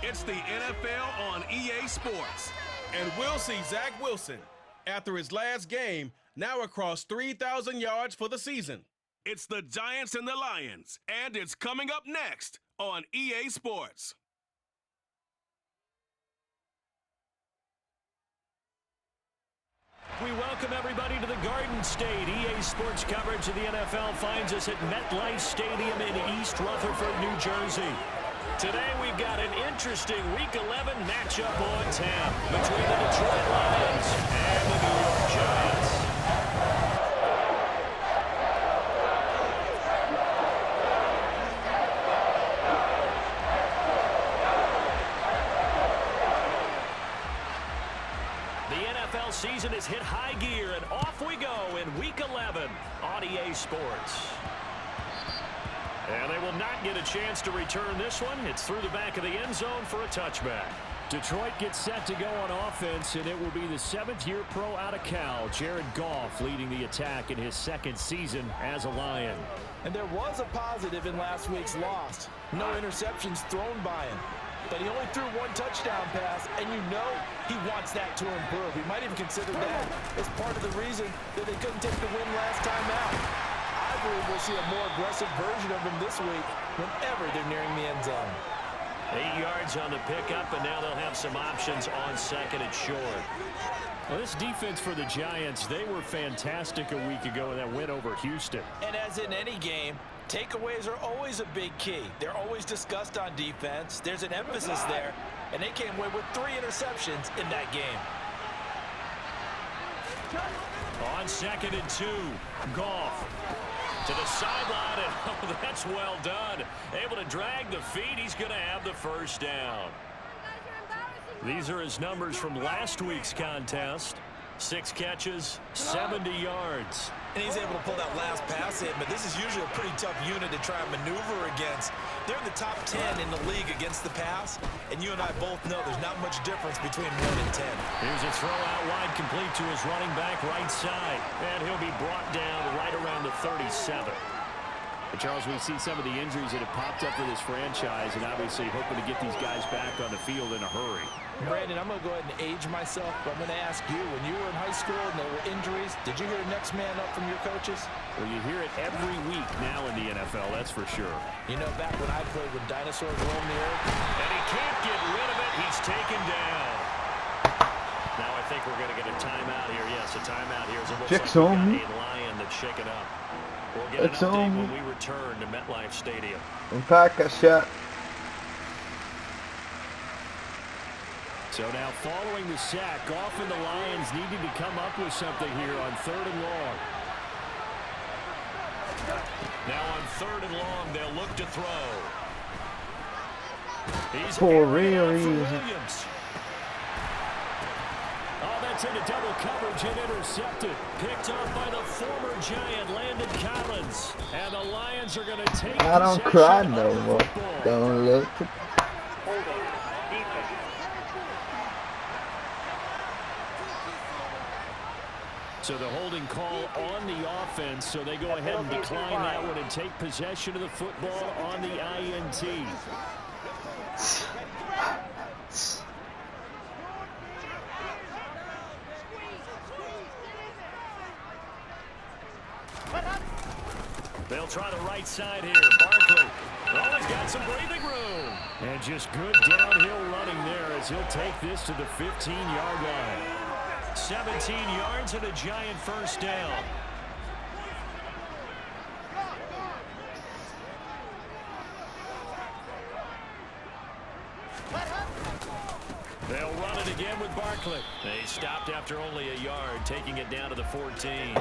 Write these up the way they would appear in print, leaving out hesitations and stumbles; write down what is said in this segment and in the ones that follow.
It's the NFL on EA Sports. And we'll see Zach Wilson, after his last game, now across 3,000 yards for the season. It's the Giants and the Lions, and it's coming up next on EA Sports. We welcome everybody to the Garden State. EA Sports coverage of the NFL finds us at MetLife Stadium in East Rutherford, New Jersey. Today we've got an interesting Week 11 matchup on tap between the Detroit Lions and the New York Giants. The NFL season has hit high gear, and off we go in Week 11 on EA Sports. And they will not get a chance to return this one. It's through the back of the end zone for a touchback. Detroit gets set to go on offense, and it will be the seventh-year pro out of Cal, Jared Goff, leading the attack in his second season as a Lion. And there was a positive in last week's loss. No interceptions thrown by him. But he only threw one touchdown pass, and you know he wants that to improve. He might even consider that as part of the reason that they couldn't take the win last time out. I believe we'll see a more aggressive version of him this week whenever they're nearing the end zone. 8 yards on the pickup, and now they'll have some options on second and short. Well, this defense for the Giants, they were fantastic a week ago in that win over Houston. And as in any game, takeaways are always a big key. They're always discussed on defense. There's an emphasis there, and they came away with 3 interceptions in that game. On second and 2, Goff to the sideline, and oh, that's well done. Able to drag the feet. He's going to have the first down. These are his numbers from last week's contest. 6 catches, 70 yards. And he's able to pull that last pass in, but this is usually a pretty tough unit to try and maneuver against. They're in the top 10 in the league against the pass, and you and I both know there's not much difference between 1 and 10. Here's a throw out wide, complete to his running back right side, and he'll be brought down right around the 37. But Charles, we've seen some of the injuries that have popped up for this franchise, and obviously hoping to get these guys back on the field in a hurry. Brandon, I'm going to go ahead and age myself, but I'm going to ask you, when you were in high school and there were injuries, did you hear next man up from your coaches? Well, you hear it every week now in the NFL, that's for sure. You know, back when I played when dinosaurs roamed the earth. And he can't get rid of it. He's taken down. Now I think we're going to get a timeout here. Yes, a timeout here. It looks like we've got a Lion that's shaken up. We'll get an update when we return to MetLife Stadium. Empaca shot. So now following the sack, Goff and the Lions needed to come up with something here on 3rd and long. Now on 3rd and long, they'll look to throw. He's for real Williams. Oh, that's into double coverage and intercepted. Picked off by the former Giant, Landon Collins. And the Lions are going to take I don't cry no more. Don't look. So the holding call on the offense, so they go ahead and decline that one and take possession of the football on the INT. They'll try the right side here. Barkley. Oh, he's got some breathing room. And just good downhill running there as he'll take this to the 15-yard line. 17 yards and a Giant first down. They'll run it again with Barkley. They stopped after only a yard, taking it down to the 14.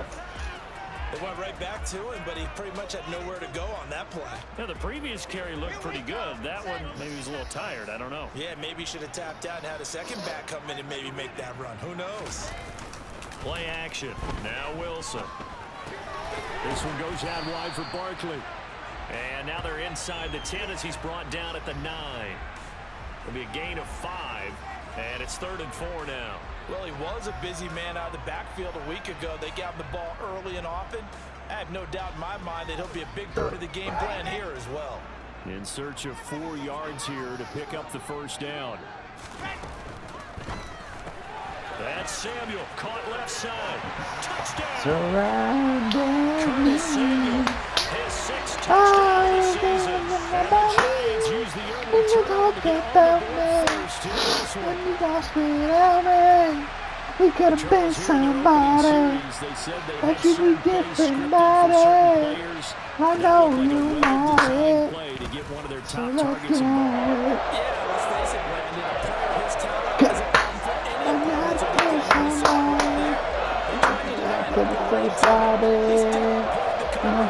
They went right back to him, but he pretty much had nowhere to go on that play. Yeah, the previous carry looked pretty good. That one, maybe he was a little tired. I don't know. Yeah, maybe he should have tapped out and had a second back come in and maybe make that run. Who knows? Play action. Now Wilson. This one goes out wide for Barkley. And now they're inside the 10 as he's brought down at the 9. It'll be a gain of 5, and it's 3rd and 4 now. Well, he was a busy man out of the backfield a week ago. They got the ball early and often. I have no doubt in my mind that he'll be a big part of the game plan here as well. In search of 4 yards here to pick up the first down. That's Samuel, caught left side. Touchdown! Surrounding Samuel, his 6th touchdown of the season. And the Giants use the early turnover to get on the board first here in this one. when you lost without me. We could have been somebody, but you be different, buddy. I know you want it, so let's get it. Yeah, let's face it, Brandon. A player of his talent is a problem for I'm anyone. not It's a a big person,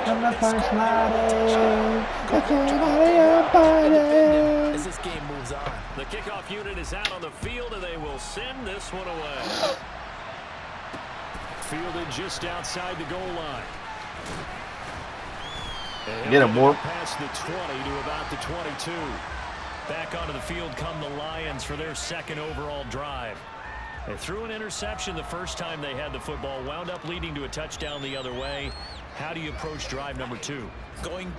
I'm the first body. I can't hurry your body. as this game moves on. The kickoff unit is out on the field, and they will send this one away. Fielded just outside the goal line. Get him, boy. Past the 20 to about the 22. Back onto the field come the Lions for their 2nd overall drive. They threw an interception the first time they had the football, wound up leading to a touchdown the other way. How do you approach drive number 2? Going.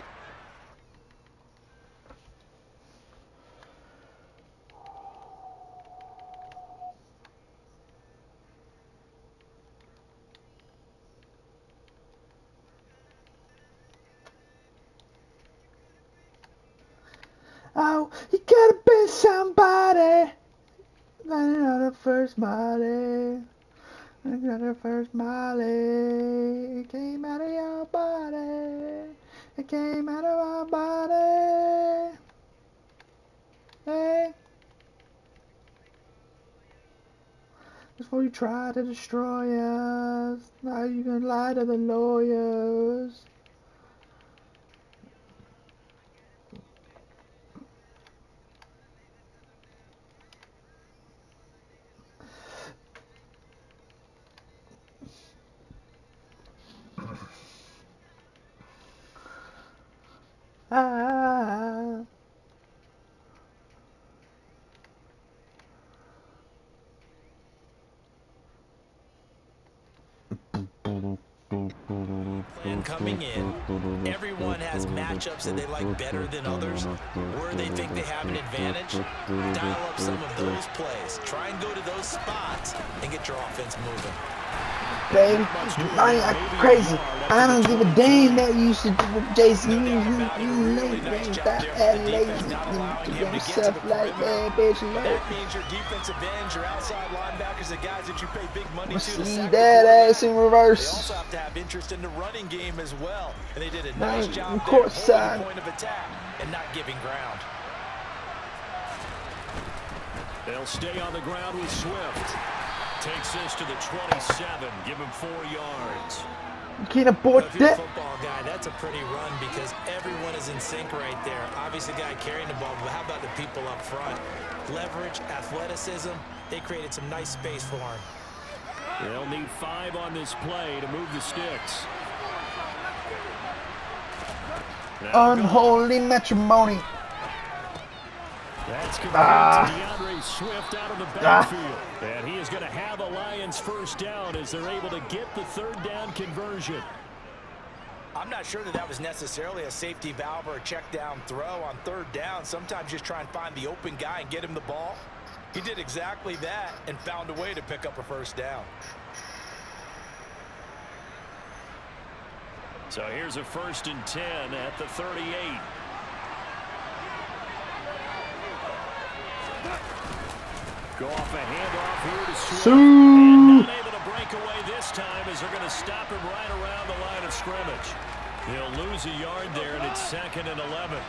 Oh, you gotta be somebody. Another first body. Another first body. It came out of your body. It came out of our body. Hey. Before you try to destroy us, now you can lie to the lawyers. Ah. Plan coming in. Everyone has matchups that they like better than others. Where they think they have an advantage, dial up some of those plays. Try and go to those spots and get your offense moving. Baby, I'm crazy. I don't give a damn that you should do with Jason. You late, man. Stop that lazy. You do stuff like that, bitch. That means your defensive ends, your outside linebackers, the guys that you pay big money to See sack that the ass in They reverse. also have to have interest in the running game as well. And they did a nice job there, Court holding side. the point of attack and not giving ground. They'll stay on the ground with Swift. Takes this to the 27. Give him 4 yards. You can't abort If you're a that. football guy, that's a pretty run because everyone is in sync right there. Obviously, the guy carrying the ball, but how about the people up front? Leverage, athleticism, they created some nice space for him. They'll need 5 on this play to move the sticks. Unholy matrimony. That's going to DeAndre Swift out of the backfield. And he is going to have a Lions first down as they're able to get the 3rd down conversion. I'm not sure that was necessarily a safety valve or a check down throw on 3rd down. Sometimes just try and find the open guy and get him the ball. He did exactly that and found a way to pick up a first down. So here's a 1st and 10 at the 38. Go off a handoff here to Swift. And not able to break away this time as they're going to stop him right around the line of scrimmage. He'll lose a yard there, and it's 2nd and 11.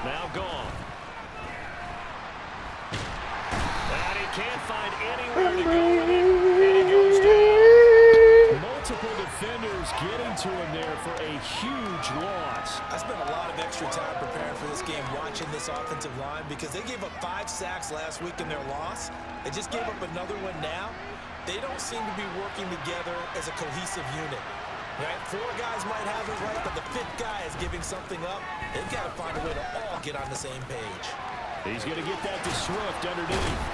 Now gone. And he can't find anywhere to go with it. And he goes down. Multiple defenders getting to him there for a huge loss. I spent a lot of extra time preparing for this game, watching this offensive line, because they gave up 5 sacks last week in their loss. They just gave up another one now. They don't seem to be working together as a cohesive unit. Right? 4 guys might have it right, but the 5th guy is giving something up. They've got to find a way to all get on the same page. He's going to get that to Swift underneath.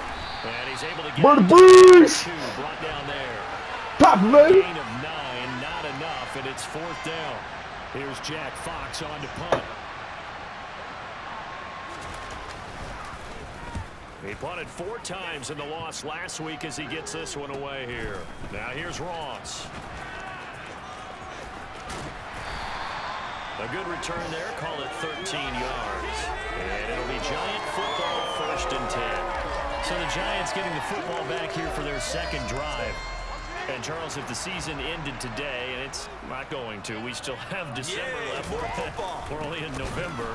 And he's able to get But it the to 2, brought down there. Pop him, baby. Gain of 9, not enough, and it's 4th down. Here's Jack Fox on to punt. He punted 4 times in the loss last week as he gets this one away here. Now here's Ross. A good return there. Call it 13 yards. And it'll be Giant football, 1st and 10. So the Giants getting the football back here for their 2nd drive. And, Charles, if the season ended today, and it's not going to, we still have December left. More football. We're only in November.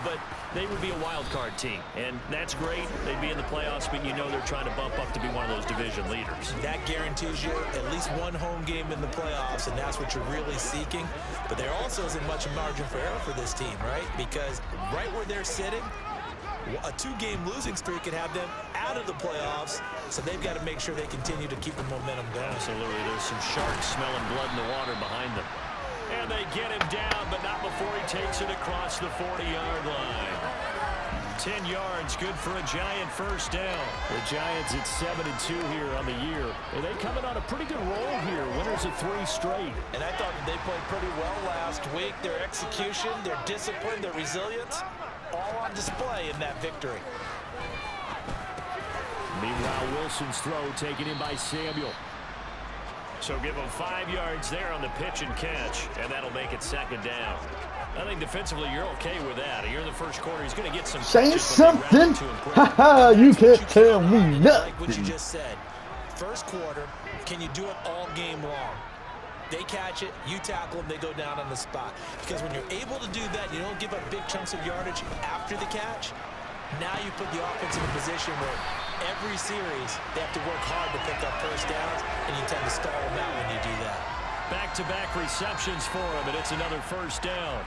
But they would be a wild card team. And that's great. They'd be in the playoffs, but you know they're trying to bump up to be one of those division leaders. That guarantees you at least one home game in the playoffs, and that's what you're really seeking. But there also isn't much margin for error for this team, right? Because right where they're sitting, a 2-game losing streak could have them out of the playoffs, so they've got to make sure they continue to keep the momentum going. Absolutely. There's some sharks smelling blood in the water behind them. And they get him down, but not before he takes it across the 40-yard line. 10 yards, good for a Giant 1st down. The Giants at 7-2 here on the year. And they coming on a pretty good roll here. Winners of 3 straight. And I thought that they played pretty well last week. Their execution, their discipline, their resilience, all on display in that victory. Meanwhile, Wilson's throw taken in by Samuel. So give him 5 yards there on the pitch and catch, and that'll make it 2nd down. I think defensively you're okay with that. You're in the 1st quarter. He's going to get some Saying catches, something? Haha, you can't tell me nothing. Like what you just said. 1st quarter, can you do it all game long? They catch it, you tackle them, they go down on the spot. Because when you're able to do that, you don't give up big chunks of yardage after the catch. Now you put the offense in a position where every series they have to work hard to pick up 1st downs, and you tend to stall them out when you do that. Back-to-back receptions for him, and it's another 1st down.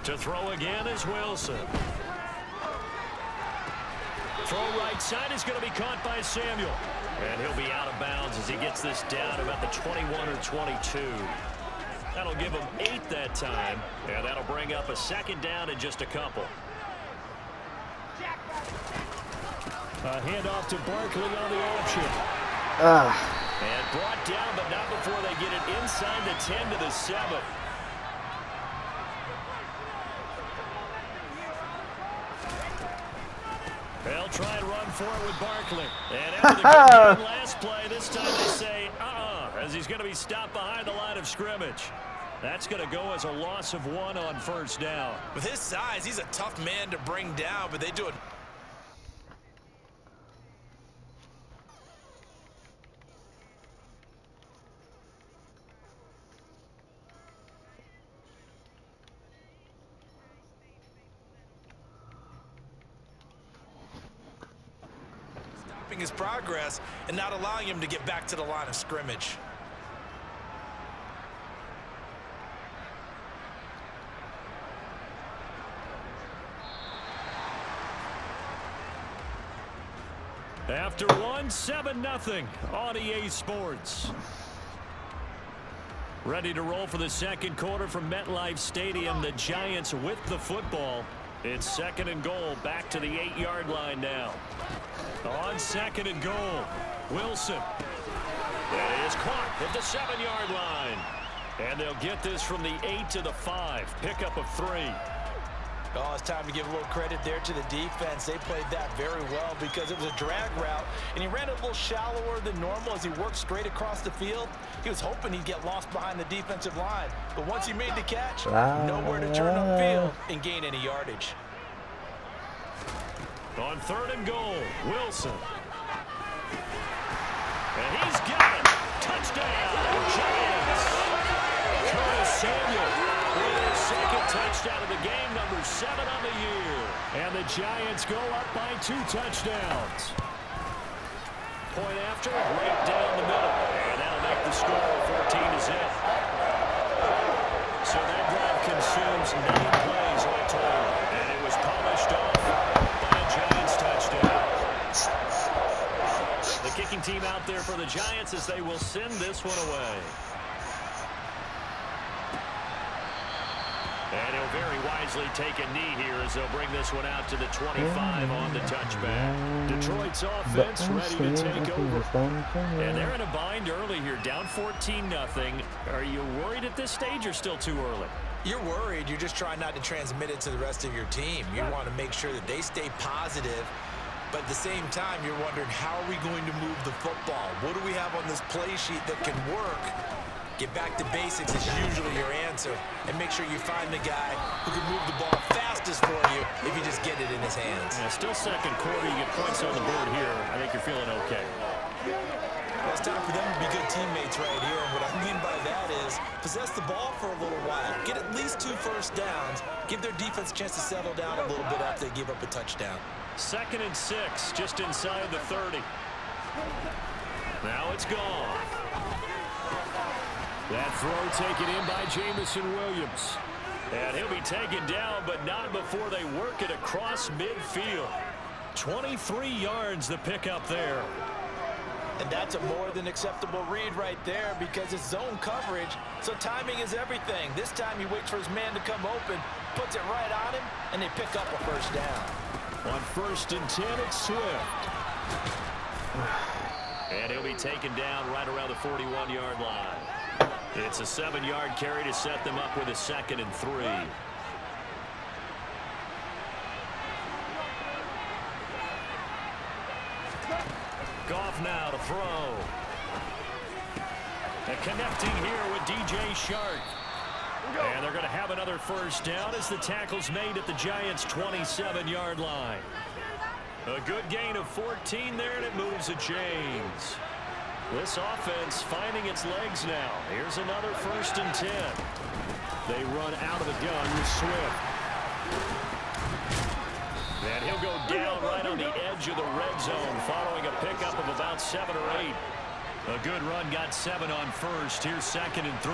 To throw again is Wilson. Throw right side is going to be caught by Samuel. And he'll be out of bounds as he gets this down about the 21 or 22. That'll give him 8 that time. And that'll bring up a 2nd down in just a couple. A handoff to Barkley on the option. And brought down, but not before they get it inside the 10 to the 7. They'll try and run for it with Barkley. And after the good game last play, this time they say, as he's going to be stopped behind the line of scrimmage. That's going to go as a loss of 1 on 1st down. With his size, he's a tough man to bring down, but they do it. His progress and not allowing him to get back to the line of scrimmage. After 1, 7-0 on EA Sports. Ready to roll for the 2nd quarter from MetLife Stadium. The Giants with the football. It's 2nd and goal, back to the 8-yard line now. On 2nd and goal, Wilson. That is caught at the 7-yard line. And they'll get this from the 8 to the 5. Pickup of 3. Oh, it's time to give a little credit there to the defense. They played that very well because it was a drag route, and he ran it a little shallower than normal as he worked straight across the field. He was hoping he'd get lost behind the defensive line, but once he made the catch, nowhere to turn upfield and gain any yardage. On 3rd and goal, Wilson. And he's got it. Touchdown, Giants. Curtis Samuel with his 2nd touchdown of the game, number 7 on the year. And the Giants go up by 2 touchdowns. Point after, right down the middle. And that'll make the score 14-0. So that drive consumes 9 plays all total. And it was polished off by a Giants touchdown. The kicking team out there for the Giants as they will send this one away. And he'll very wisely take a knee here as they'll bring this one out to the 25 on the touchback. Detroit's offense ready to take over. And they're in a bind early here, down 14-0. Are you worried at this stage or still too early? You're worried. You're just trying not to transmit it to the rest of your team. You want to make sure that they stay positive. But at the same time, you're wondering, how are we going to move the football? What do we have on this play sheet that can work? Get back to basics is usually your answer. And make sure you find the guy who can move the ball fastest for you if you just get it in his hands. Yeah, still second quarter. You get points on the board here. I think you're feeling okay. Well, it's time for them to be good teammates right here. And what I mean by that is possess the ball for a little while. Get at least 2 first downs. Give their defense a chance to settle down a little bit after they give up a touchdown. 2nd and 6, just inside the 30. Now it's gone. That throw taken in by Jamison Williams. And he'll be taken down, but not before they work it across midfield. 23 yards the pickup there. And that's a more than acceptable read right there because it's zone coverage, so timing is everything. This time he waits for his man to come open, puts it right on him, and they pick up a first down. On 1st and 10, it's Swift. And he'll be taken down right around the 41-yard line. It's a 7-yard carry to set them up with a 2nd and 3. Goff now to throw. And connecting here with DJ Shark. And they're going to have another first down as the tackle's made at the Giants' 27-yard line. A good gain of 14 there, and it moves the chains. This offense finding its legs now. Here's another 1st and 10. They run out of the gun with Swift. And he'll go down right on the edge of the red zone following a pickup of about 7 or 8. A good run got 7 on 1st. Here's 2nd and 3.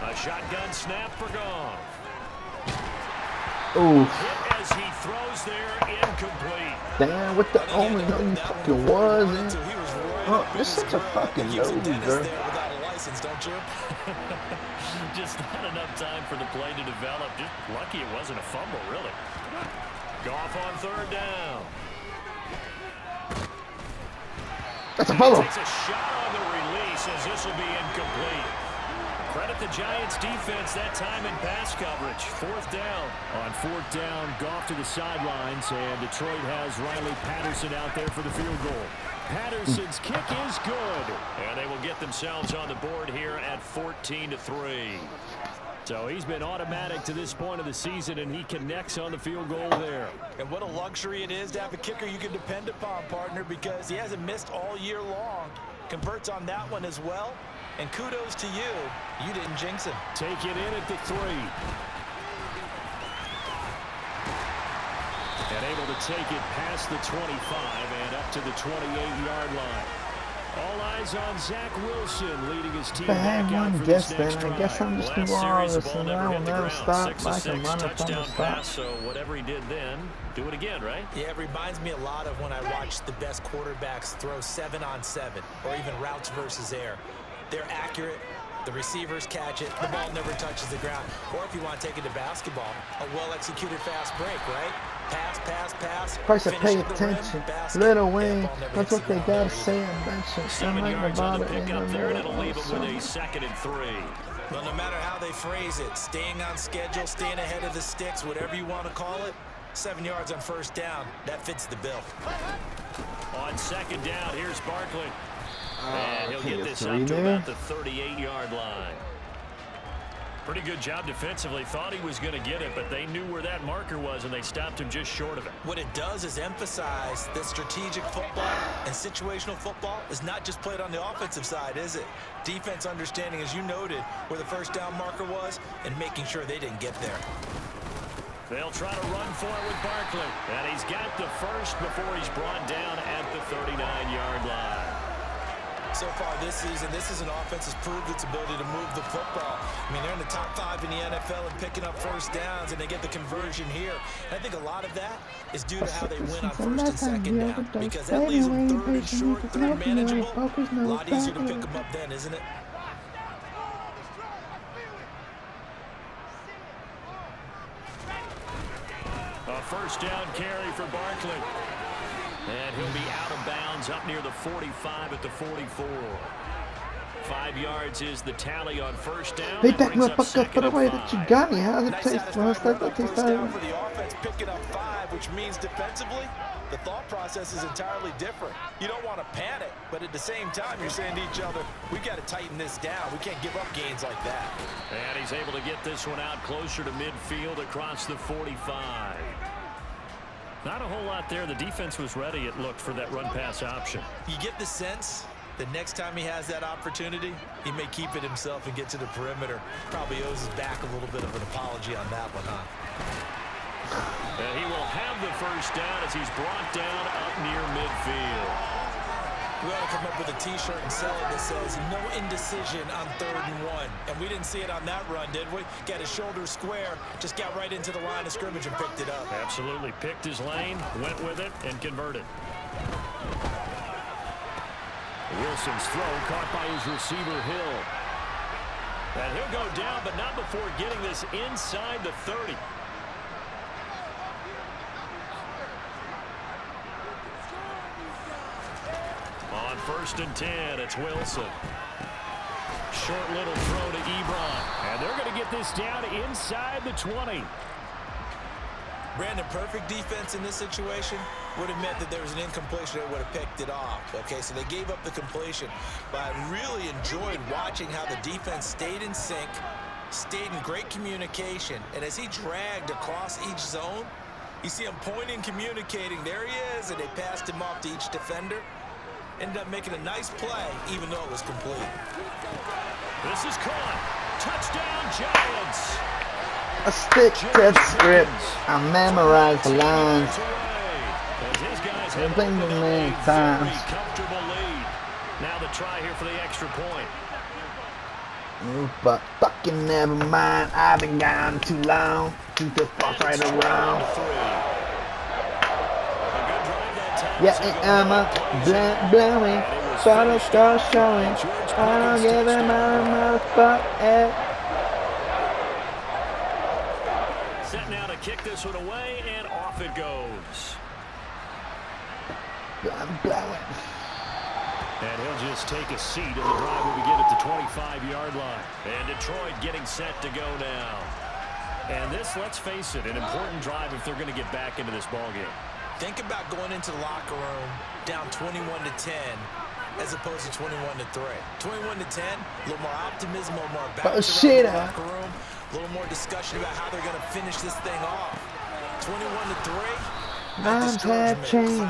A shotgun snap for Goff. Oh. Hit as he throws there, incomplete. Damn, what the only know you fucking was. Oh, this is such a fucking nosy, bro. Don't you? Just not enough time for the play to develop. Just lucky it wasn't a fumble, really. Goff on 3rd down. That's a fumble. Takes a shot on the release as this will be incomplete. Credit the Giants defense that time in pass coverage. 4th down. On 4th down, Goff to the sidelines, and Detroit has Riley Patterson out there for the field goal. Patterson's kick is good. And they will get themselves on the board here at 14-3. So he's been automatic to this point of the season, and he connects on the field goal there. And what a luxury it is to have a kicker you can depend upon, partner, because he hasn't missed all year long. Converts on that one as well. And kudos to you. You didn't jinx him. Take it in at the 3. And able to take it past the 25 and up to the 28-yard line. All eyes on Zach Wilson leading his team back out for this next drive. I guess I'm just Last doing all series, the this ball and never I will hit the never ground. stop. 6 I of 6 can run it from touchdown the pass, stop. so whatever he did then, do it again, right? Yeah, it reminds me a lot of when I watched the best quarterbacks throw 7-on-7 or even routes versus air. They're accurate. The receivers catch it. The ball never touches the ground. Or if you want to take it to basketball, a well-executed fast break, right? Pass, pass, pass. Price to pay attention. Little Wayne. That's what they got to say in bench. 7 yards on the pickup there, and it'll leave them with a 2nd and 3. Well, no matter how they phrase it, staying on schedule, staying ahead of the sticks, whatever you want to call it, 7 yards on 1st down. That fits the bill. On 2nd down, here's Barkley. And he'll get this up to about the 38-yard line. Pretty good job defensively. Thought he was going to get it, but they knew where that marker was, and they stopped him just short of it. What it does is emphasize that strategic football and situational football is not just played on the offensive side, is it? Defense understanding, as you noted, where the 1st down marker was and making sure they didn't get there. They'll try to run for it with Barkley. And he's got the first before he's brought down at the 39-yard line. So far this season, this is an offense that's proved its ability to move the football. I mean, they're in the top 5 in the NFL and picking up first downs, and they get the conversion here. And I think a lot of that is due to how they win on first and second down, because that leaves them third and short, third manageable. A lot easier to pick them up then, isn't it? A first down carry for Barkley. And he'll be out of bounds up near the 45 at the 44. 5 yards is the tally on first down. Hey, that motherfucker, put away that you got me. How does it taste? Well, it's like that tastes down for the offense, picking up 5, which means defensively, the thought process is entirely different. You don't want to panic, but at the same time, you're saying to each other, we've got to tighten this down. We can't give up gains like that. And he's able to get this one out closer to midfield across the 45. Not a whole lot there. The defense was ready, it looked, for that run-pass option. You get the sense that next time he has that opportunity, he may keep it himself and get to the perimeter. Probably owes his back a little bit of an apology on that one, huh? And he will have the first down as he's brought down up near midfield. We ought to come up with a T-shirt and sell it that says, no indecision on 3rd and 1. And we didn't see it on that run, did we? Got his shoulder square, just got right into the line of scrimmage and picked it up. Absolutely. Picked his lane, went with it, and converted. Wilson's throw caught by his receiver, Hill. And he'll go down, but not before getting this inside the 30. On 1st and 10, it's Wilson. Short little throw to Ebron. And they're going to get this down inside the 20. Brandon, perfect defense in this situation would have meant that there was an incompletion that would have picked it off. Okay, so they gave up the completion. But I really enjoyed watching how the defense stayed in sync, stayed in great communication. And as he dragged across each zone, you see him pointing, communicating. There he is, and they passed him off to each defender. Ended up making a nice play, even though it was complete. This is caught. Touchdown, Giants. I stick to the script. I memorize the lines. I've been there many times. Now the try here for the extra point. But fucking never mind. I've been gone too long. Keep the fuck right around. Yeah, I'm a blowing. Photos start showing. I don't give a motherfucker. Set now to kick this one away, and off it goes. I'm blowing. And he'll just take a seat, and the drive will begin at the 25-yard line. And Detroit getting set to go now. And this, let's face it, an important drive if they're going to get back into this ballgame. Think about going into the locker room down 21-10 as opposed to 21-3. 21-10, a little more optimism, a little more bounce around the locker room, a little more discussion about how they're going to finish this thing off. 21-3. Times have changed.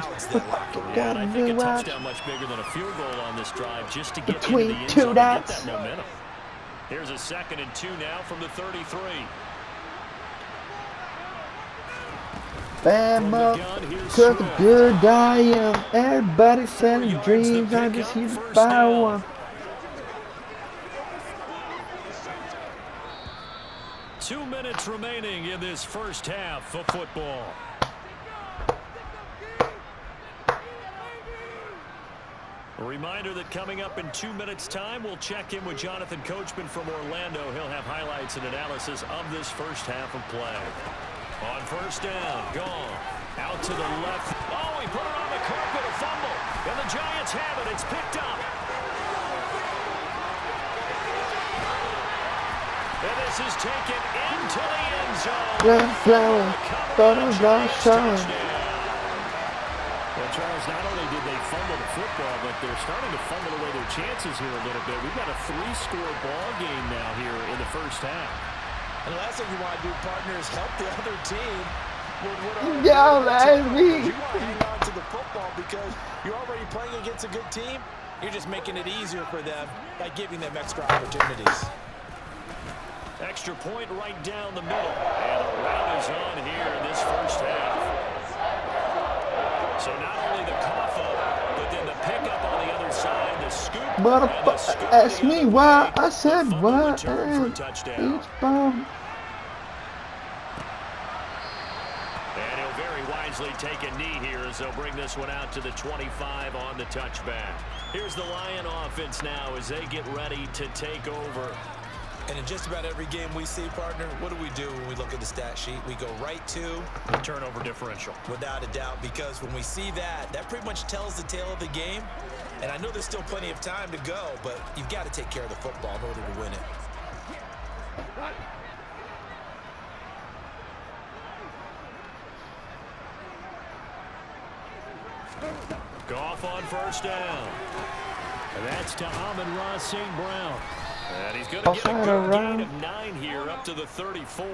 And I think a touchdown much bigger than a field goal on this drive just to get between into the end two zone dots. And get that momentum. Here's a 2nd and 2 now from the 33. Bam up, cause the good I am. Everybody selling dreams, I just here to buy one. Two minutes remaining in this first half of football. A reminder that coming up in 2 minutes' time, we'll check in with Jonathan Coachman from Orlando. He'll have highlights and analysis of this first half of play. On 1st down, gone. Out to the left. Oh, he put it on the carpet, a fumble. And the Giants have it. It's picked up. And this is taken into the end zone. Blood flowing, photos are showing. Well, Charles, not only did they fumble the football, but they're starting to fumble away their chances here a little bit. We've got a 3-score ball game now here in the first half. And the last thing you want to do, partner, is help the other team. Yeah, man. You want to hang on to the football because you're already playing against a good team. You're just making it easier for them by giving them extra opportunities. Extra point right down the middle. And a rout is on here in this first half. So not only the cough up, but then the pickup on the other side, the scoop. Motherfucker, ask me why. I said what. Each bomb. And he'll very wisely take a knee here as they'll bring this one out to the 25 on the touchback. Here's the Lion offense now as they get ready to take over. And in just about every game we see, partner, what do when we look at the stat sheet? We go right to turnover differential. Without a doubt, because when we see that, that pretty much tells the tale of the game. And I know there's still plenty of time to go, but you've got to take care of the football in order to win it. Goff on first down. And that's to Amon-Ra St. Brown. And he's going to get a good gain of 9 here up to the 34.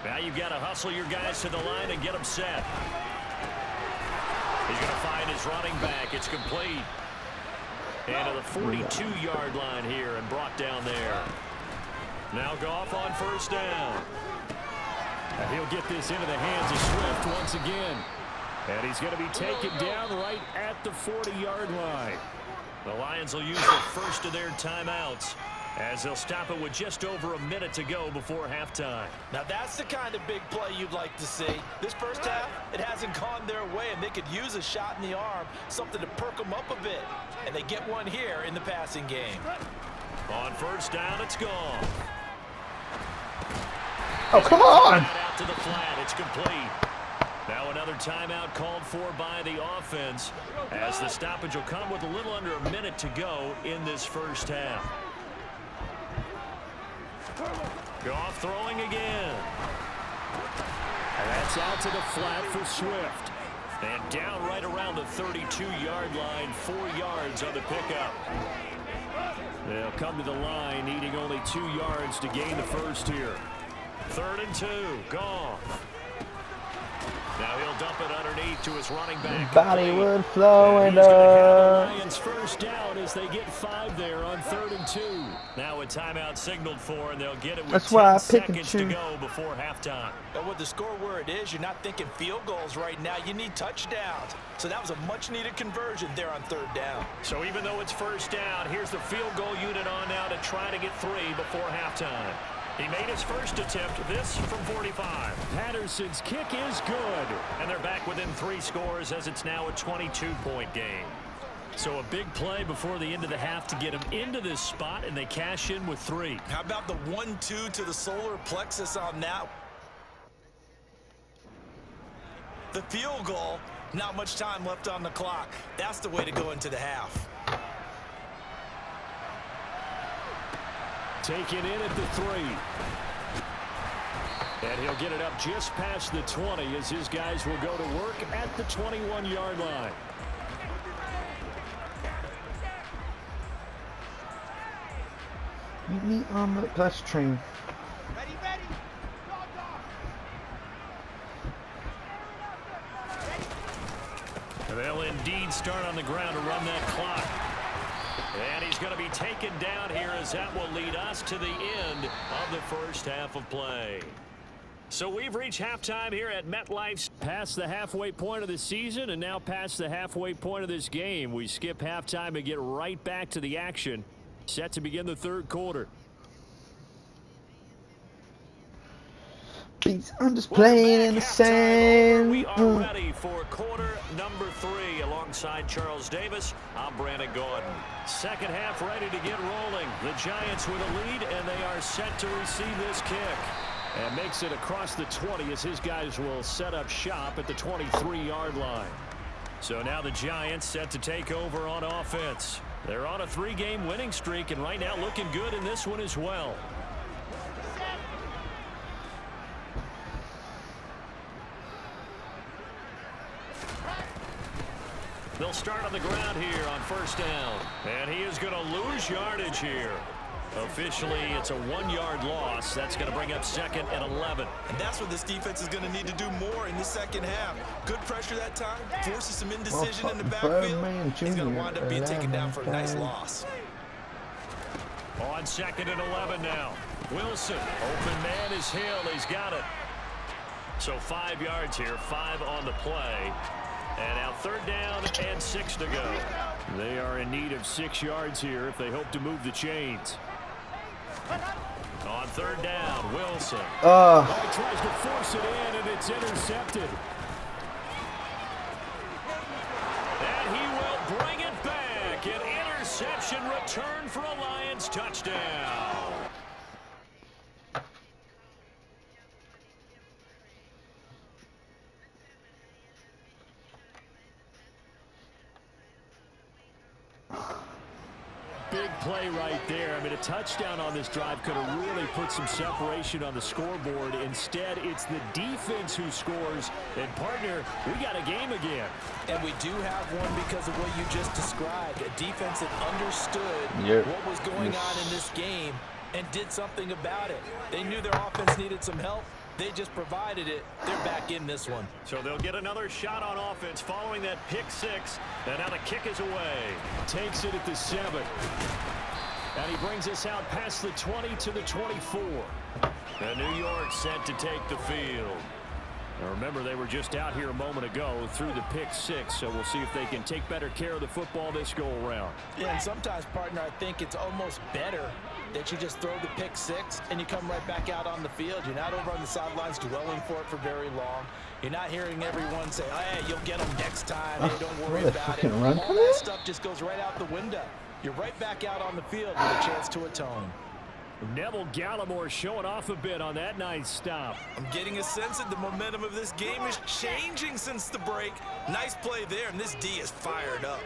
Now you've got to hustle your guys to the line and get them set. He's going to find his running back. It's complete. And to the 42-yard line here and brought down there. Now Goff on first down. And he'll get this into the hands of Swift once again. And he's going to be taken down right at the 40-yard line. The Lions will use the first of their timeouts as they'll stop it with just over a minute to go before halftime. Now that's the kind of big play you'd like to see. This first half, it hasn't gone their way, and they could use a shot in the arm, something to perk them up a bit. And they get one here in the passing game. On first down, it's gone. Oh, come on! Out to the flat, it's complete. Now another timeout called for by the offense as the stoppage will come with a little under a minute to go in this first half. Goff throwing again. And that's out to the flat for Swift. And down right around the 32-yard line, 4 yards on the pickup. They'll come to the line, needing only 2 yards to gain the first here. 3rd and 2, Goff. Now he'll dump it underneath to his running back. Bollywood flowing up. up. Lions first down as they get 5 there on 3rd and 2. Now a timeout signaled for, and they'll get it with That's why 10 I pick and seconds to choose. go before halftime. And with the score where it is, you're not thinking field goals right now. You need touchdowns. So that was a much-needed conversion there on 3rd down. So even though it's first down, here's the field goal unit on now to try to get 3 before halftime. He made his first attempt, this from 45. Patterson's kick is good. And they're back within 3 scores as it's now a 22-point game. So a big play before the end of the half to get them into this spot, and they cash in with 3. How about the 1-2 to the solar plexus on that? The field goal, not much time left on the clock. That's the way to go into the half. Taken in at the 3. And he'll get it up just past the 20 as his guys will go to work at the 21-yard line. Meet me on the bus train. And they'll indeed start on the ground to run that clock. And he's going to be taken down here as that will lead us to the end of the first half of play. So we've reached halftime here at MetLife. Past the halfway point of the season and now past the halfway point of this game. We skip halftime and get right back to the action. Set to begin the 3rd quarter. I'm just playing in the sand. We are ready for quarter number 3 alongside Charles Davis. I'm Brandon Gordon. Second half ready to get rolling. The Giants with a lead, and they are set to receive this kick. And makes it across the 20 as his guys will set up shop at the 23-yard line. So now the Giants set to take over on offense. They're on a 3-game winning streak, and right now looking good in this one as well. They'll start on the ground here on first down. And he is going to lose yardage here. Officially, it's a 1-yard loss. That's going to bring up 2nd and 11. And that's what this defense is going to need to do more in the second half. Good pressure that time. Forces some indecision in the backfield. He's going to wind up being taken down for a nice loss. On 2nd and 11 now. Wilson, open man is Hill. He's got it. So 5 yards here, 5 on the play. And now 3rd down and 6 to go. They are in need of 6 yards here if they hope to move the chains. On 3rd down, Wilson. He tries to force it in, and it's intercepted. And he will bring it back. An interception return for a Lions touchdown. Big play right there. I mean, a touchdown on this drive could have really put some separation on the scoreboard. Instead, it's the defense who scores. And, partner, we got a game again. And we do have one because of what you just described. A defense that understood what was going on in this game and did something about it. They knew their offense needed some help. They just provided it. They're back in this one. So they'll get another shot on offense following that pick 6. And now the kick is away. Takes it at the 7. And he brings us out past the 20 to the 24. And New York set to take the field. Now remember, they were just out here a moment ago through the pick 6, so we'll see if they can take better care of the football this go-around. Yeah, and sometimes, partner, I think it's almost better that you just throw the pick 6 and you come right back out on the field. You're not over on the sidelines dwelling for it for very long. You're not hearing everyone say, oh, hey, you'll get them next time. Hey, don't worry about it. All that stuff just goes right out the window. You're right back out on the field with a chance to atone. Neville Gallimore showing off a bit on that nice stop. I'm getting a sense that the momentum of this game is changing since the break. Nice play there, and this D is fired up.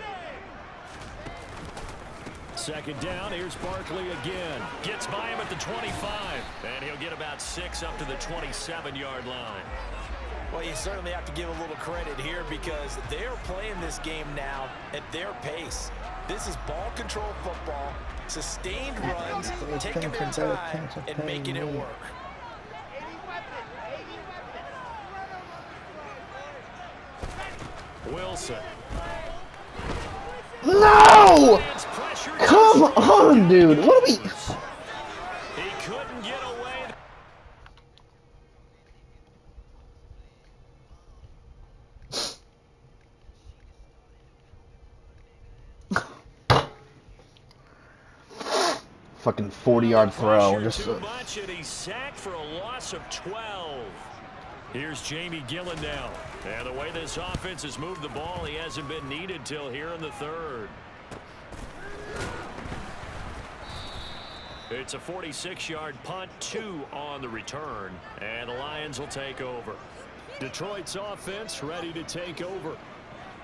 2nd down, here's Barkley again. Gets by him at the 25, and he'll get about 6 up to the 27-yard line. Well, you certainly have to give a little credit here because they're playing this game now at their pace. This is ball control football, sustained runs, taking their time and making it work. Wilson. No! Come on, dude. What are we... He couldn't get away. Fucking 40-yard throw. Just too much, and he's sacked for a loss of 12. Here's Jamie Gillen now. And the way this offense has moved the ball, he hasn't been needed till here in the 3rd. It's a 46-yard punt, 2 on the return, and the Lions will take over. Detroit's offense ready to take over.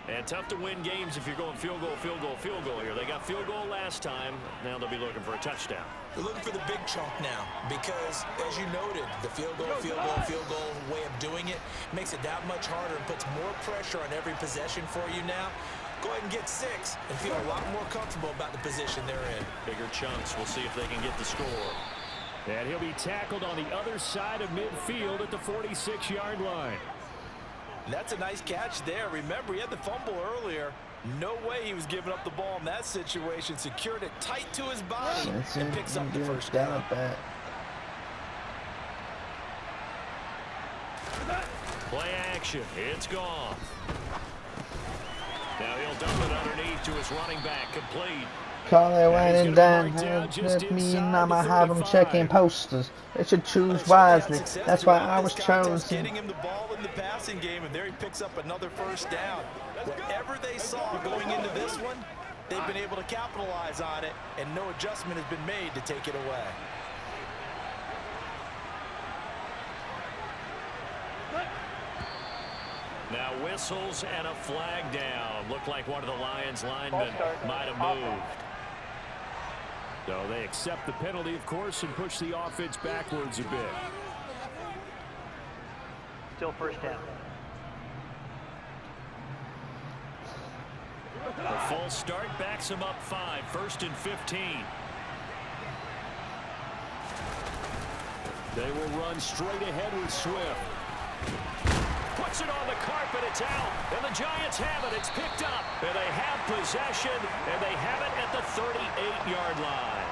And tough to win games if you're going field goal, field goal, field goal here. They got field goal last time. Now they'll be looking for a touchdown. They're looking for the big chunk now because, as you noted, the field goal way of doing it makes it that much harder and puts more pressure on every possession for you now. Go ahead and get 6 and feel a lot more comfortable about the position they're in. Bigger chunks. We'll see if they can get the score. And he'll be tackled on the other side of midfield at the 46-yard line. That's a nice catch there. Remember, he had the fumble earlier. No way he was giving up the ball in that situation. Secured it tight to his body and picks up the first down. Play action. It's gone. Now he'll dump it underneath to his running back. Complete. Call it when and down. Let me and I'ma have them checking posters. They should choose wisely. That's why I was chosen. Getting him the ball in the passing game, and there he picks up another first down. Whatever they saw going into this one, they've been able to capitalize on it, and no adjustment has been made to take it away. Now whistles and a flag down. Looked like one of the Lions linemen might have moved. So they accept the penalty, of course, and push the offense backwards a bit. Still first down. A false start backs him up 5. 1st and 15. They will run straight ahead with Swift. Puts it on the carpet, it's out, and the Giants have it. It's picked up, and they have possession, and they have it at the 38-yard line.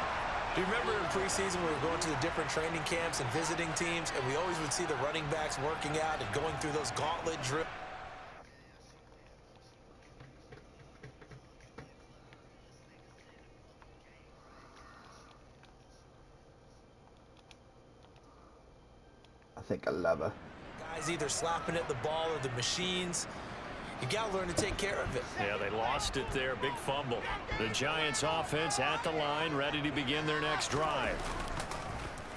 Do you remember in preseason we were going to the different training camps and visiting teams, and we always would see the running backs working out and going through those gauntlet drills? think I love her. Guys either slapping at the ball or the machines. You got to learn to take care of it. Yeah, they lost it there. Big fumble. The Giants offense at the line, ready to begin their next drive.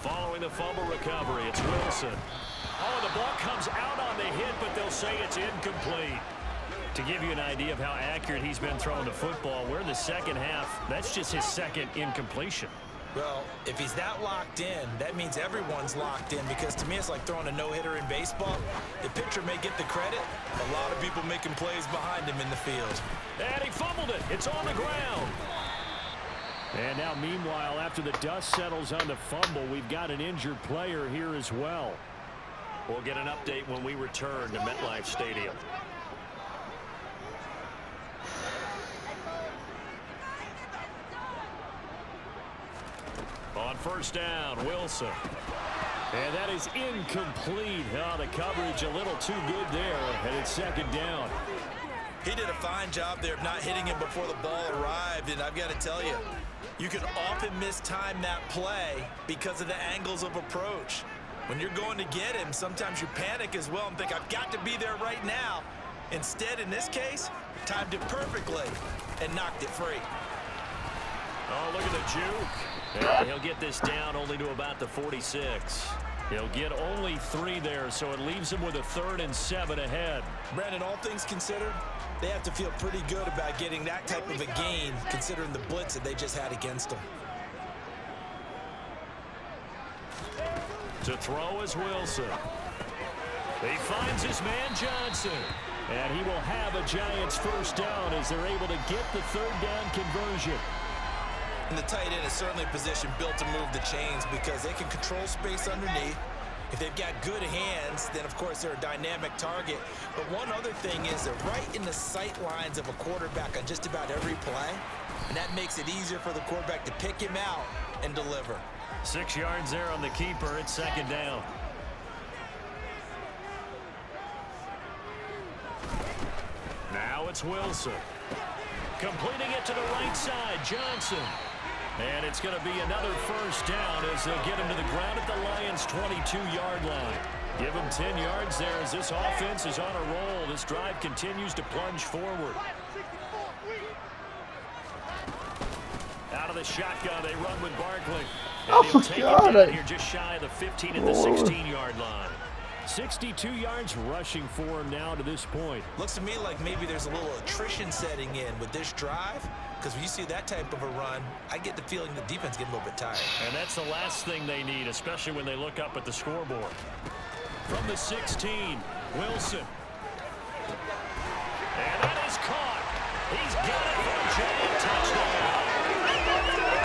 Following the fumble recovery, it's Wilson. Oh, the ball comes out on the hit, but they'll say it's incomplete. To give you an idea of how accurate he's been throwing the football, we're in the second half. That's just his second incompletion. Well, if he's that locked in, that means everyone's locked in, because to me it's like throwing a no-hitter in baseball. The pitcher may get the credit, a lot of people making plays behind him in the field. And he fumbled it. It's on the ground. And now, meanwhile, after the dust settles on the fumble, we've got an injured player here as well. We'll get an update when we return to MetLife Stadium. On first down, Wilson. And that is incomplete. Oh, the coverage a little too good there, and it's second down. He did a fine job there of not hitting him before the ball arrived, and I've got to tell you, you can often mistime that play because of the angles of approach. When you're going to get him, sometimes you panic as well and think, I've got to be there right now. Instead, in this case, timed it perfectly and knocked it free. Oh, look at the juke. And he'll get this down only to about the 46. He'll get only 3 there, so it leaves him with a 3rd and 7 ahead. Brandon, all things considered, they have to feel pretty good about getting that type of a gain, considering the blitz that they just had against them. To throw is Wilson. He finds his man Johnson. And he will have a Giants first down as they're able to get the 3rd down conversion. And the tight end is certainly a position built to move the chains because they can control space underneath. If they've got good hands, then of course they're a dynamic target. But one other thing is they're right in the sight lines of a quarterback on just about every play. And that makes it easier for the quarterback to pick him out and deliver. 6 yards there on the keeper. It's second down. Now it's Wilson. Completing it to the right side, Johnson. And it's going to be another first down as they'll get him to the ground at the Lions' 22-yard line. Give him 10 yards there as this offense is on a roll. This drive continues to plunge forward. Out of the shotgun, they run with Barkley. And he'll take it down here just shy of the 15 at the 16-yard line. 62 yards rushing for him now to this point. Looks to me like maybe there's a little attrition setting in with this drive, because when you see that type of a run, I get the feeling the defense getting a little bit tired. And that's the last thing they need, especially when they look up at the scoreboard. From the 16, Wilson. And that is caught. He's got it for a giant touchdown.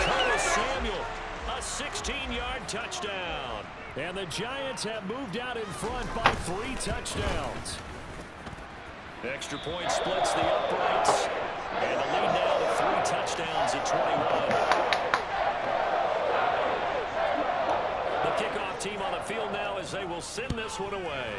Curtis Samuel, a 16-yard touchdown. And the Giants have moved out in front by 3 touchdowns. Extra point splits the uprights. And the lead now to 3 touchdowns at 21. The kickoff team on the field now as they will send this one away.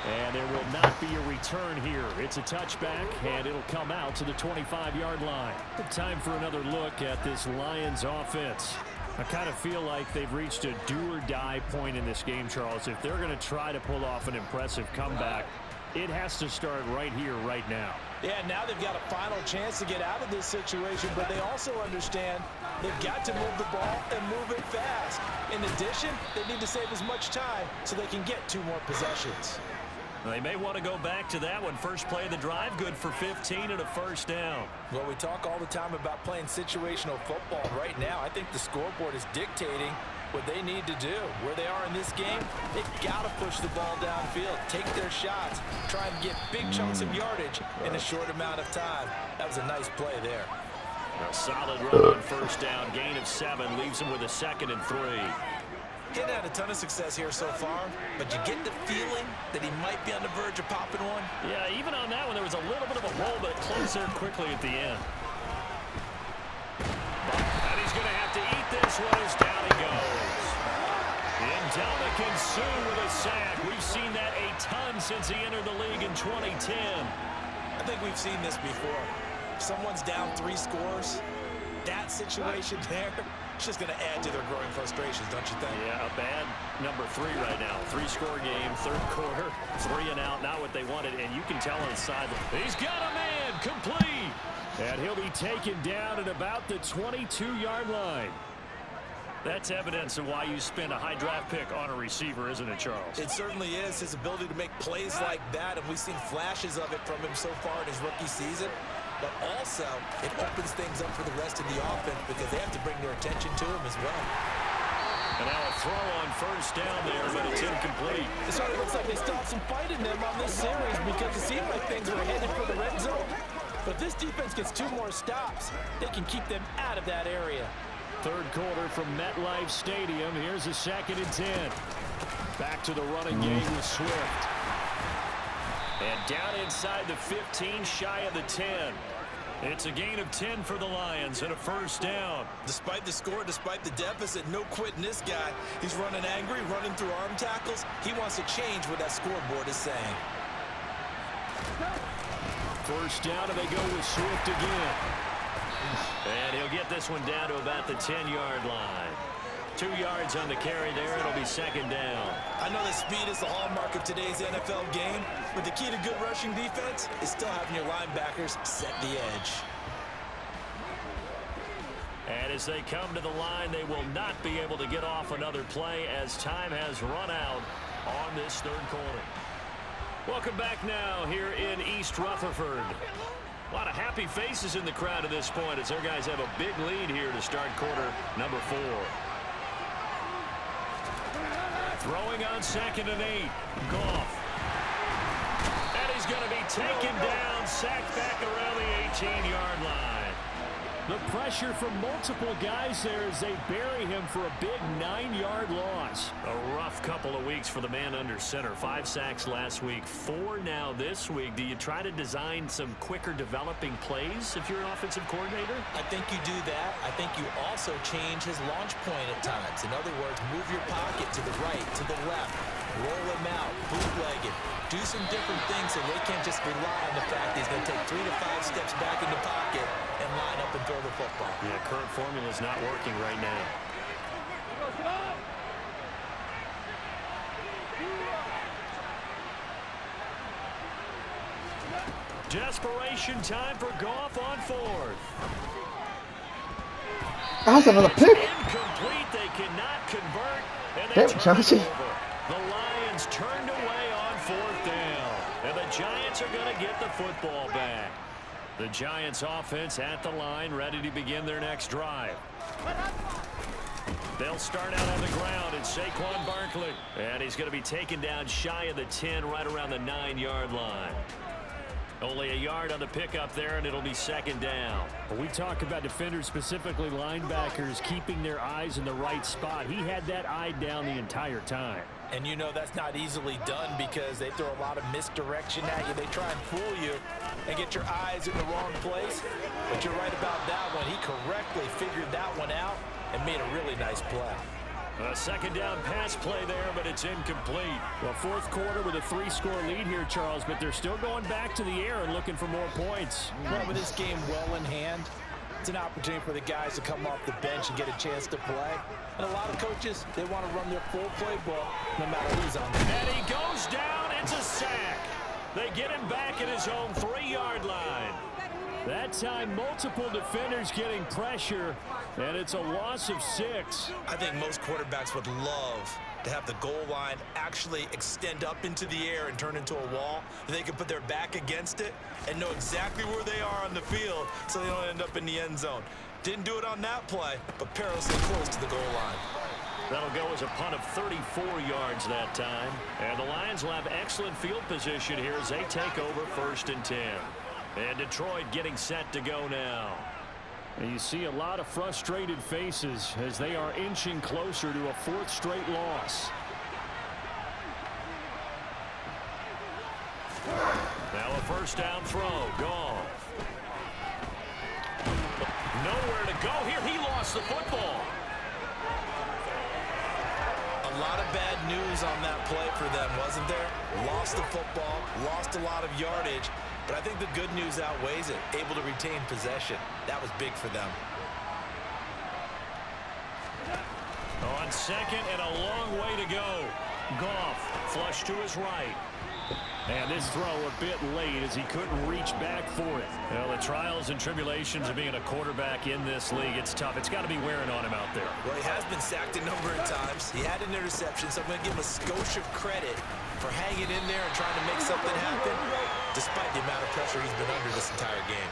And there will not be a return here. It's a touchback, and it'll come out to the 25-yard line. Time for another look at this Lions offense. I kind of feel like they've reached a do-or-die point in this game, Charles. If they're going to try to pull off an impressive comeback, it has to start right here, right now. Yeah, now they've got a final chance to get out of this situation, but they also understand they've got to move the ball and move it fast. In addition, they need to save as much time so they can get 2 more possessions. They may want to go back to that one. First play of the drive, good for 15 and a first down. Well, we talk all the time about playing situational football. Right now, I think the scoreboard is dictating what they need to do. Where they are in this game, they've got to push the ball downfield, take their shots, try and get big chunks of yardage in a short amount of time. That was a nice play there. A solid run on first down. Gain of 7 leaves him with a 2nd and 3. He hadn't had a ton of success here so far, but you get the feeling that he might be on the verge of popping one. Yeah, even on that one, there was a little bit of a roll, but it closed there quickly at the end. And he's going to have to eat this one as down he goes. Ndamukong Suh with a sack. We've seen that a ton since he entered the league in 2010. I think we've seen this before. If someone's down 3 scores, that situation there, It's just going to add to their growing frustrations, don't you think? Yeah, a bad number 3 right now. 3-score game, third quarter, 3 and out, not what they wanted, and you can tell on the sideline. He's got a man, complete. And he'll be taken down at about the 22-yard line. That's evidence of why you spend a high draft pick on a receiver, isn't it, Charles? It certainly is. His ability to make plays like that, and we've seen flashes of it from him so far in his rookie season. But also, it opens things up for the rest of the offense because they have to bring their attention to him as well. And now a throw on first down there, but it's incomplete. It sort of looks like they still have some fight in them on this series because it seemed like things were headed for the red zone. But if this defense gets 2 more stops, they can keep them out of that area. Third quarter from MetLife Stadium. Here's a 2nd and 10. Back to the running game with Swift. And down inside the 15, shy of the 10. It's a gain of 10 for the Lions and a first down. Despite the score, despite the deficit, no quitting this guy. He's running angry, running through arm tackles. He wants to change what that scoreboard is saying. First down, and they go with Swift again. And he'll get this one down to about the 10-yard line. 2 yards on the carry there. It'll be 2nd down. I know that speed is the hallmark of today's NFL game, but the key to good rushing defense is still having your linebackers set the edge. And as they come to the line, they will not be able to get off another play as time has run out on this third quarter. Welcome back now here in East Rutherford. A lot of happy faces in the crowd at this point as their guys have a big lead here to start quarter number 4. Throwing on 2nd and 8. Goff. And he's going to be taken down, sacked back around the 18-yard line. The pressure from multiple guys there as they bury him for a big 9-yard loss. A rough couple of weeks for the man under center. 5 sacks last week, 4 now this week. Do you try to design some quicker developing plays if you're an offensive coordinator? I think you do that. I think you also change his launch point at times. In other words, move your pocket to the right, to the left, roll him out, bootleg it. Do some different things so they can't just rely on the fact that he's going to take 3 to 5 steps back in the pocket and line up and throw the football. Yeah, current formula is not working right now. Desperation time for Goff on 4th. That's another pick. Incomplete. They cannot convert. And they Damn, turn Chauncey. it over. The Lions turned away on 4th down. And the Giants are going to get the football back. The Giants offense at the line, ready to begin their next drive. They'll start out on the ground. It's Saquon Barkley. And he's going to be taken down shy of the 10, right around the 9-yard line. Only a yard on the pickup there, and it'll be 2nd down. We talk about defenders, specifically linebackers, keeping their eyes in the right spot. He had that eye down the entire time. And you know that's not easily done because they throw a lot of misdirection at you. They try and fool you and get your eyes in the wrong place. But you're right about that one. He correctly figured that one out and made a really nice play. A 2nd down pass play there, but it's incomplete. Well, 4th quarter with a 3-score lead here, Charles, but they're still going back to the air and looking for more points. Well, with this game well in hand, it's an opportunity for the guys to come off the bench and get a chance to play. And a lot of coaches, they want to run their full playbook no matter who's on the And he goes down. It's a sack. They get him back at his own 3-yard line. That time, multiple defenders getting pressure, and it's a loss of 6. I think most quarterbacks would love to have the goal line actually extend up into the air and turn into a wall. They can put their back against it and know exactly where they are on the field so they don't end up in the end zone. Didn't do it on that play, but perilously close to the goal line. That'll go as a punt of 34 yards that time. And the Lions will have excellent field position here as they take over 1st and 10. And Detroit getting set to go now. And you see a lot of frustrated faces as they are inching closer to a 4th straight loss. Now a 1st down throw. Goff. Nowhere to go here. He lost the football. A lot of bad news on that play for them, wasn't there? Lost the football, lost a lot of yardage. But I think the good news outweighs it. Able to retain possession. That was big for them. on second and a long way to go. Goff flush to his right. And this throw a bit late as he couldn't reach back for it. Well, the trials and tribulations of being a quarterback in this league, it's tough. It's got to be wearing on him out there. Well, he has been sacked a number of times. He had an interception, so I'm going to give him a skosh of credit for hanging in there and trying to make something happen, despite the amount of pressure he's been under this entire game.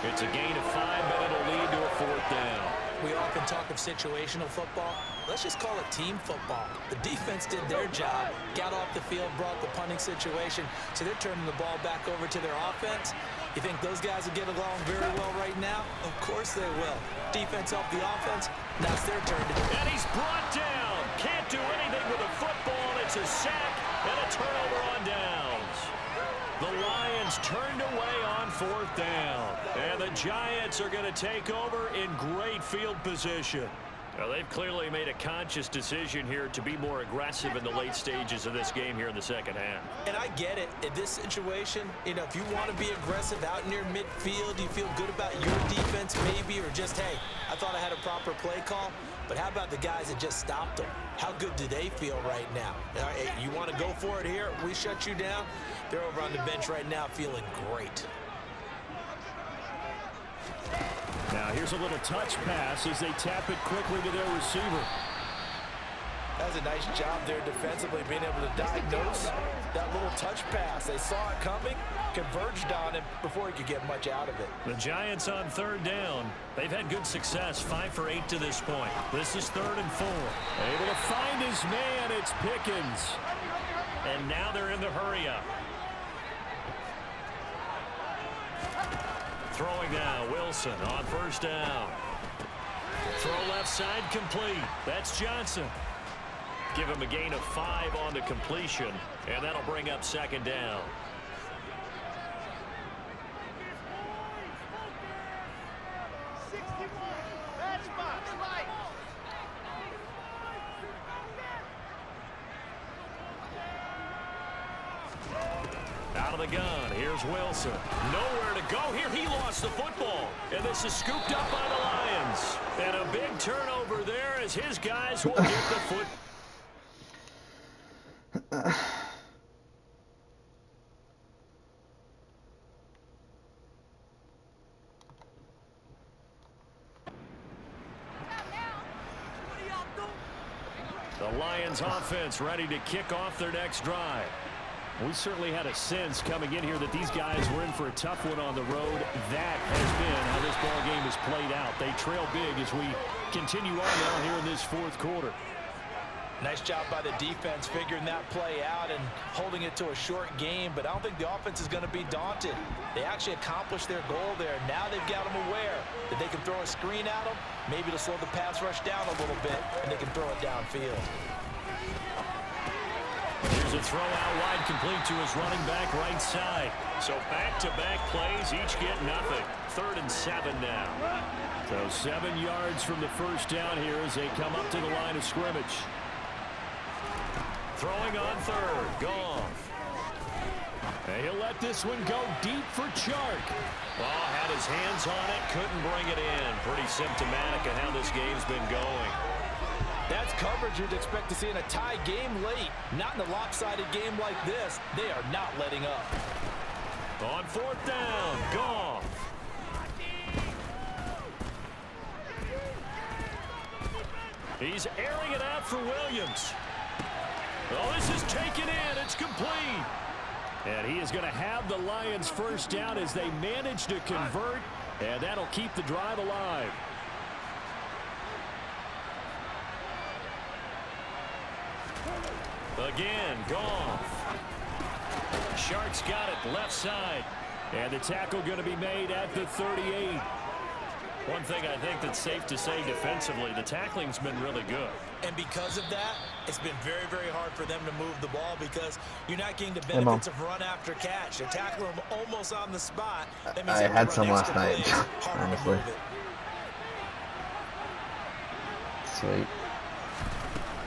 It's a gain of 5, but it'll lead to a 4th down. We often talk of situational football. Let's just call it team football. The defense did their job, got off the field, brought the punting situation, so they're turning the ball back over to their offense. You think those guys will get along very well right now? Of course they will. Defense helped the offense. Now it's their turn. And he's brought down. Can't do anything with a football. It's a sack and a turnover on downs. The Lions turned away on 4th down. And the Giants are going to take over in great field position. Well, they've clearly made a conscious decision here to be more aggressive in the late stages of this game here in the second half. And I get it. In this situation, you know, if you want to be aggressive out near midfield, you feel good about your defense maybe, or just, hey, I thought I had a proper play call. But how about the guys that just stopped them? How good do they feel right now? Hey, you want to go for it here? We shut you down? They're over on the bench right now feeling great. Now here's a little touch pass as they tap it quickly to their receiver. That's a nice job there defensively, being able to diagnose that little touch pass. They saw it coming, converged on him before he could get much out of it. The Giants on 3rd down. They've had good success, 5 for 8 to this point. This is 3rd and 4. Able to find his man, it's Pickens. And now they're in the hurry-up. Throwing now, Wilson on 1st down. Throw left side complete. That's Johnson. Give him a gain of 5 on the completion, and that'll bring up 2nd down. Out of the gun, here's Wilson. Nowhere to go here. He lost the football. And this is scooped up by the Lions. And a big turnover there as his guys will get the foot. The Lions offense ready to kick off their next drive. We certainly had a sense coming in here that these guys were in for a tough one on the road. That has been how this ball game has played out. They trail big as we continue on now here in this 4th quarter. Nice job by the defense figuring that play out and holding it to a short game, but I don't think the offense is going to be daunted. They actually accomplished their goal there. Now they've got them aware that they can throw a screen at them, maybe to slow the pass rush down a little bit, and they can throw it downfield. Here's a throw out wide complete to his running back right side. So back-to-back plays, each get nothing. 3rd and 7 now. So 7 yards from the 1st down here as they come up to the line of scrimmage. Throwing on 3rd, Goff. And he'll let this one go deep for Chark. Oh, had his hands on it, couldn't bring it in. Pretty symptomatic of how this game's been going. That's coverage you'd expect to see in a tie game late. Not in a lopsided game like this. They are not letting up. On 4th down, Goff. He's airing it out for Williams. Oh, this is taken in. It's complete. And he is going to have the Lions 1st down as they manage to convert, and that'll keep the drive alive. Again, Goff. Shark's got it left side. And the tackle going to be made at the 38. One thing I think that's safe to say defensively, the tackling's been really good. And because of that, it's been very, very hard for them to move the ball because you're not getting the benefits of run after catch. They're tackling them almost on the spot. That means I had some last night, honestly. Sweet.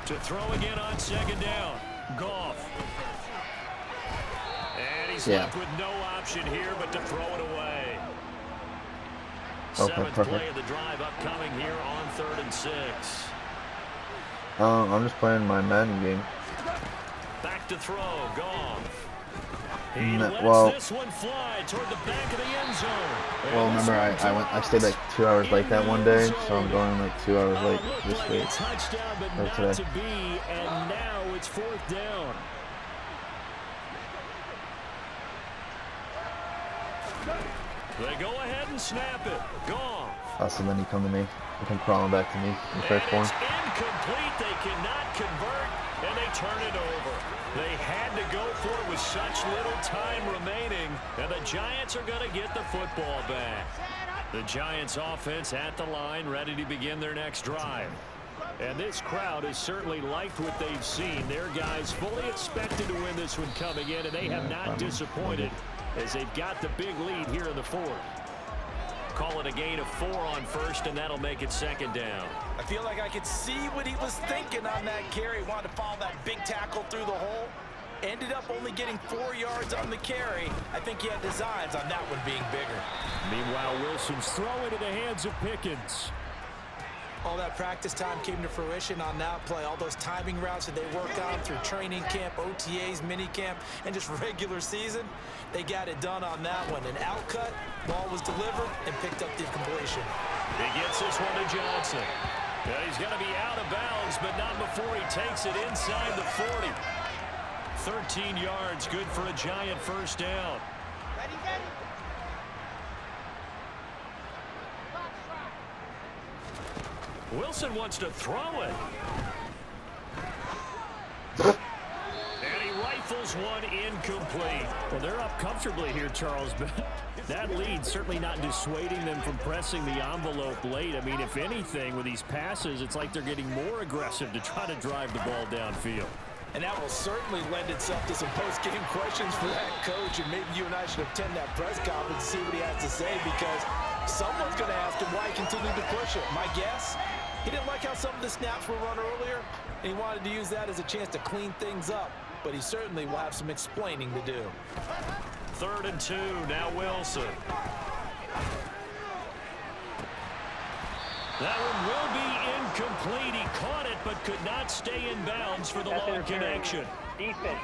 To throw again on 2nd down. Goff. And he's left with no option here but to throw it away. Okay, 7th perfect. play of the drive upcoming here on 3rd and 6. I'm just playing my Madden game. Back to throw, Goff. He Well, lets this one fly toward the back of the end zone. well, remember I stayed like 2 hours late that one day, so I'm going like 2 hours late this week. Touchdown, but Or not today. to be, and now it's 4th down. They go ahead and snap it. Goff. So then he come to me. He come crawling back to me in the first one. It's incomplete. They cannot convert, and they turn it over. They had to go for it with such little time remaining, and the Giants are going to get the football back. The Giants offense at the line, ready to begin their next drive. And this crowd has certainly liked what they've seen. Their guys fully expected to win this one coming in, and they have not disappointed as they've got the big lead here in the 4th. Call it a gain of 4 on first, and that'll make it 2nd down. I feel like I could see what he was thinking on that carry. Wanted to follow that big tackle through the hole. Ended up only getting 4 yards on the carry. I think he had designs on that one being bigger. Meanwhile, Wilson's throw into the hands of Pickens. All that practice time came to fruition on that play. All those timing routes that they work on through training camp, OTAs, mini camp, and just regular season, they got it done on that one. An out cut, ball was delivered, and picked up the completion. He gets this one to Johnson. Yeah, he's going to be out of bounds, but not before he takes it inside the 40. 13 yards, good for a Giant first down. Wilson wants to throw it. And he rifles one incomplete. Well, they're up comfortably here, Charles, but that lead certainly not dissuading them from pressing the envelope late. I mean, if anything, with these passes, it's like they're getting more aggressive to try to drive the ball downfield. And that will certainly lend itself to some post-game questions for that coach, and maybe you and I should attend that press conference and see what he has to say, because someone's going to ask him why he continued to push it. My guess, he didn't like how some of the snaps were run earlier, and he wanted to use that as a chance to clean things up, but he certainly will have some explaining to do. 3rd and 2, now Wilson. That one will be incomplete. He caught it, but could not stay in bounds for the long connection. Defense.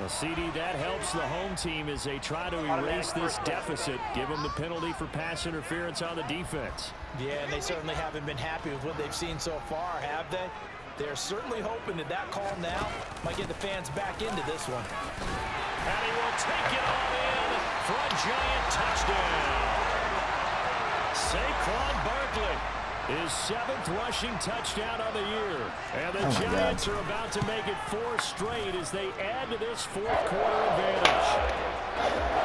Well, CD, that helps the home team as they try to erase this deficit, give them the penalty for pass interference on the defense. Yeah, and they certainly haven't been happy with what they've seen so far, have they? They're certainly hoping that that call now might get the fans back into this one. And he will take it all in for a Giant touchdown. Saquon Barkley, his 7th rushing touchdown of the year. And the Giants are about to make it 4 straight as they add to this 4th quarter advantage.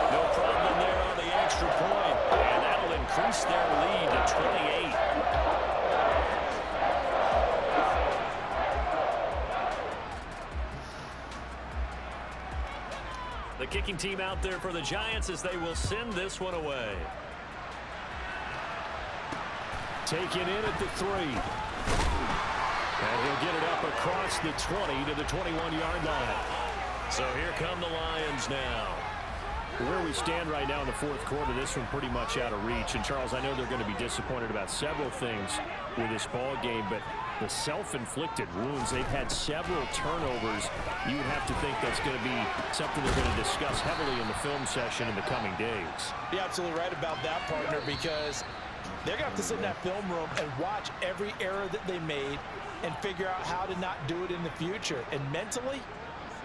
No problem there on the extra point, and that'll increase their lead to 28. The kicking team out there for the Giants as they will send this one away. Taken in at the 3. And he'll get it up across the 20 to the 21-yard line. So here come the Lions now. Where we stand right now in the 4th quarter, this one pretty much out of reach. And, Charles, I know they're going to be disappointed about several things with this ball game, but the self-inflicted wounds, they've had several turnovers. You would have to think that's going to be something they're going to discuss heavily in the film session in the coming days. You're absolutely right about that, partner, because they're going to have to sit in that film room and watch every error that they made and figure out how to not do it in the future. And mentally,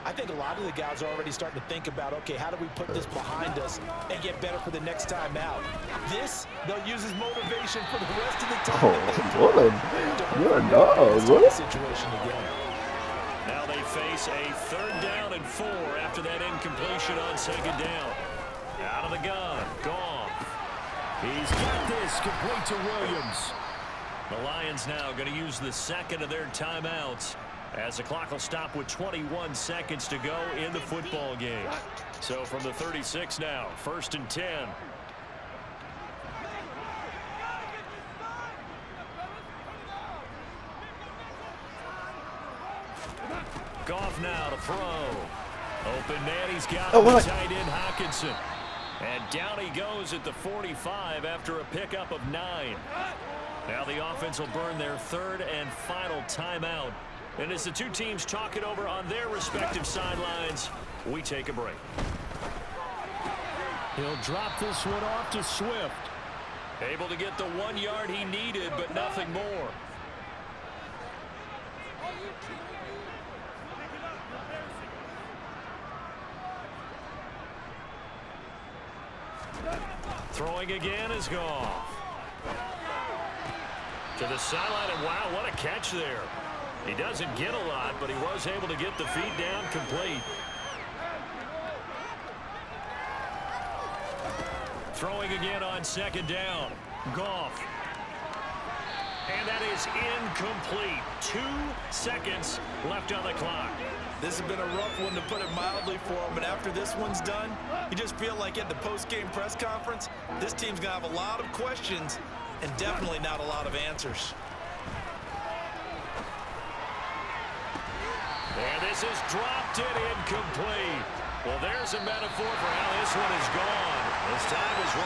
I think a lot of the guys are already starting to think about, okay, how do we put this behind us and get better for the next time out? This, they'll use as motivation for the rest of the time. You're a dog. What? Situation again. Now they face a 3rd down and 4 after that incompletion on 2nd down. Out of the gun, Goff. He's got this complete to Williams. The Lions now going to use the 2nd of their timeouts, as the clock will stop with 21 seconds to go in the football game. So from the 36 now, 1st and 10. Goff now to throw. Open man, he's got the tight end Hockenson. And down he goes at the 45 after a pickup of 9. Now the offense will burn their third and final timeout. And as the two teams talk it over on their respective sidelines, we take a break. He'll drop this one off to Swift. Able to get the 1 yard he needed, but nothing more. Throwing again is Goff. To the sideline, and wow, what a catch there. He doesn't get a lot, but he was able to get the feed down complete. Throwing again on second down. Goff. And that is incomplete. 2 seconds left on the clock. This has been a rough one, to put it mildly, for him. But after this one's done, you just feel like at the post-game press conference, this team's going to have a lot of questions and definitely not a lot of answers. And this is dropped it incomplete. Well, there's a metaphor for how this one is gone. This time is